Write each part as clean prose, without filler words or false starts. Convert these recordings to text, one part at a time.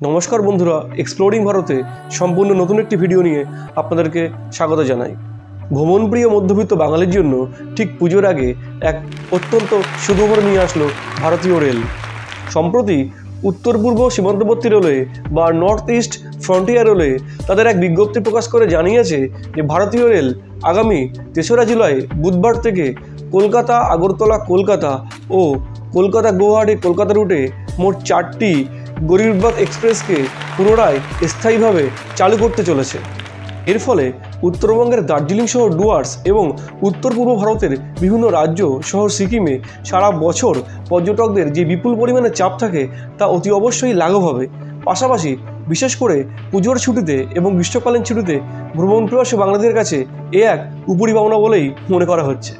নমস্কার বন্ধুরা, এক্সপ্লোরিং ভারতে সম্পূর্ণ নতুন একটি ভিডিও নিয়ে আপনাদেরকে স্বাগত জানাই। ভ্রমণপ্রিয় মধ্যবিত্ত বাঙালির জন্য ঠিক পুজোর আগে এক অত্যন্ত সুখবর নিয়ে আসলো ভারতীয় রেল। সম্প্রতি উত্তর পূর্ব সীমান্তবর্তী রেলওয়ে বা নর্থ ইস্ট ফ্রন্টিয়ার রেলওয়ে তাদের এক বিজ্ঞপ্তি প্রকাশ করে জানিয়েছে যে ভারতীয় রেল আগামী ৩রা জুলাই বুধবার থেকে কলকাতা আগরতলা কলকাতা ও কলকাতা গুয়াহাটি কলকাতা রুটে মোট 4টি গরিব রথ এক্সপ্রেসকে পুনরায় স্থায়ীভাবে চালু করতে চলেছে। এর ফলে উত্তরবঙ্গের দার্জিলিং সহ ডুয়ার্স এবং উত্তর পূর্ব ভারতের বিভিন্ন রাজ্য সহ সিকিমে সারা বছর পর্যটকদের যে বিপুল পরিমাণে চাপ থাকে তা অতি অবশ্যই লাঘব হবে। পাশাপাশি বিশেষ করে পুজোর ছুটিতে এবং গ্রীষ্মকালীন ছুটিতে ভ্রমণপ্রিয় বাংলাদেশের কাছে এ এক উপরি পাওনা বলেই মনে করা হচ্ছে।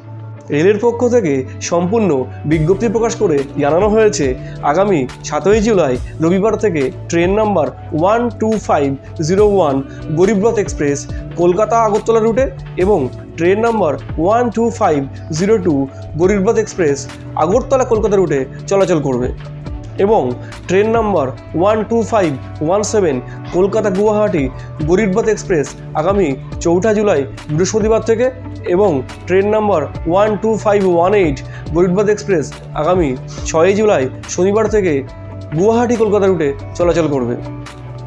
রেলের পক্ষ থেকে সম্পূর্ণ বিজ্ঞপ্তি প্রকাশ করে জানানো হয়েছে আগামী 7ই জুলাই রবিবার থেকে ট্রেন নাম্বার 12501 গরিব রথ এক্সপ্রেস কলকাতা আগরতলা রুটে এবং ট্রেন নাম্বার 12502 গরিব রথ এক্সপ্রেস আগরতলা কলকাতা রুটে চলাচল করবে এবং ট্রেন নাম্বার 12517 কলকাতা গুয়াহাটি গরিব রথ এক্সপ্রেস আগামী 4 জুলাই বৃহস্পতিবার থেকে এবং ট্রেন নাম্বার 12518 গরিব রথ এক্সপ্রেস আগামী 6 জুলাই শনিবার থেকে গুয়াহাটি কলকাতা রুটে চলাচল করবে।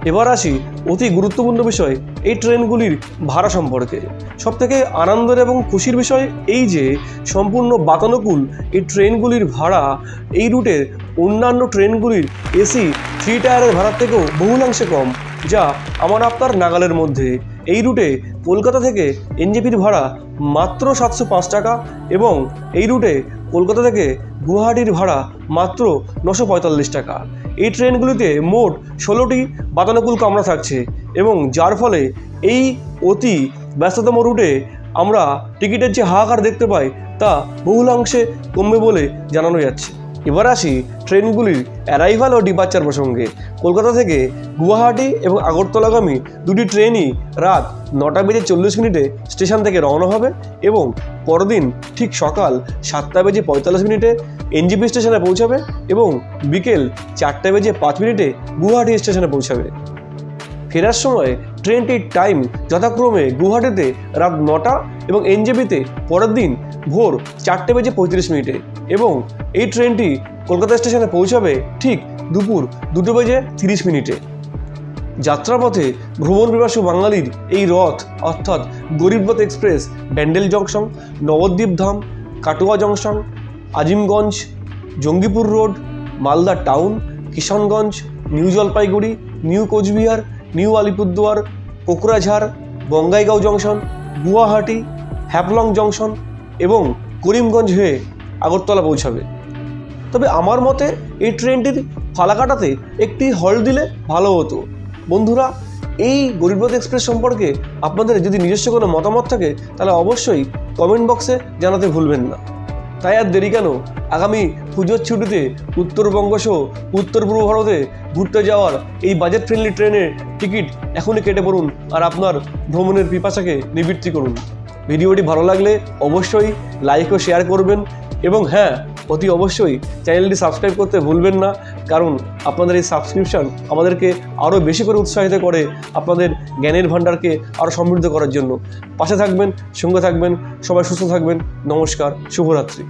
এবার আসি অতি গুরুত্বপূর্ণ বিষয় এই ট্রেনগুলির ভাড়া সম্পর্কে। সবথেকে আনন্দের এবং খুশির বিষয় এই যে সম্পূর্ণ বাতানুকূল এই ট্রেনগুলির ভাড়া এই রুটের অন্যান্য ট্রেনগুলির এসি 3 টায়ারের ভাড়ার থেকেও বহুলাংশে কম, যা আমার আপনার নাগালের মধ্যে। এই রুটে কলকাতা থেকে এনজেপির ভাড়া মাত্র 705 টাকা এবং এই রুটে কলকাতা থেকে গুয়াহাটির ভাড়া মাত্র 945 টাকা। এই ট্রেনগুলিতে মোট 16টি বাতানুকূল কামরা থাকছে এবং যার ফলে এই অতি ব্যস্ততম রুটে আমরা টিকিটের যে হাহাকার দেখতে পাই তা বহুলাংশে কমবে বলে জানানো যাচ্ছে। এবার আসি ট্রেনগুলির অ্যারাইভাল ও ডিপার্চার প্রসঙ্গে। কলকাতা থেকে গুয়াহাটি এবং আগরতলাগামী দুটি ট্রেনই রাত 9:40 স্টেশন থেকে রওনা হবে এবং পরদিন ঠিক সকাল 7:45 এনজেপি স্টেশনে পৌঁছাবে এবং বিকেল 4:05 গুয়াহাটি স্টেশনে পৌঁছাবে। ফেরার সময় ট্রেনটির টাইম যথাক্রমে গুয়াহাটিতে রাত 9টা এবং এনজেপিতে পরের দিন ভোর 4:35 এবং এই ট্রেনটি কলকাতা স্টেশনে পৌঁছাবে ঠিক দুপুর 2:30। যাত্রাপথে ভ্রমণ পিপাসু বাঙালির এই রথ অর্থাৎ Garib Rath express Bandel junction, Nabadwip Dham, Katwa junction, Azimganj, Jangipur road, Malda town, Kishanganj, new Jalpaiguri, new Coochbehar, new Alipurduar, Kokrajhar, Bongaigaon junction, Guwahati, Haflong junction এবং করিমগঞ্জ হয়ে আগরতলা পৌঁছাবে। তবে আমার মতে এই ট্রেনটির ফালাকাটাতে একটি হল্ট দিলে ভালো হতো। বন্ধুরা, এই গরিব রথ এক্সপ্রেস সম্পর্কে আপনাদের যদি নিজস্ব কোনো মতামত থাকে তাহলে অবশ্যই কমেন্ট বক্সে জানাতে ভুলবেন না। তাই আর দেরি কেন, আগামী পুজোর ছুটিতে উত্তরবঙ্গ সহ উত্তর পূর্ব ভারতে ঘুরতে যাওয়ার এই বাজেট ফ্রেন্ডলি ট্রেনের টিকিট এখনই কেটে পড়ুন আর আপনার ভ্রমণের পিপাসাকে নিবৃত্তি করুন। ভিডিওটি ভালো লাগলে অবশ্যই লাইক ও শেয়ার করবেন এবং হ্যাঁ, অতি অবশ্যই চ্যানেলটি সাবস্ক্রাইব করতে ভুলবেন না, কারণ আপনাদের এই সাবস্ক্রিপশন আমাদেরকে আরও বেশি করে উৎসাহিত করে আপনাদের জ্ঞানের ভাণ্ডারকে আরও সমৃদ্ধ করার জন্য। পাশে থাকবেন, সঙ্গে থাকবেন, সবাই সুস্থ থাকবেন। নমস্কার, শুভরাত্রি।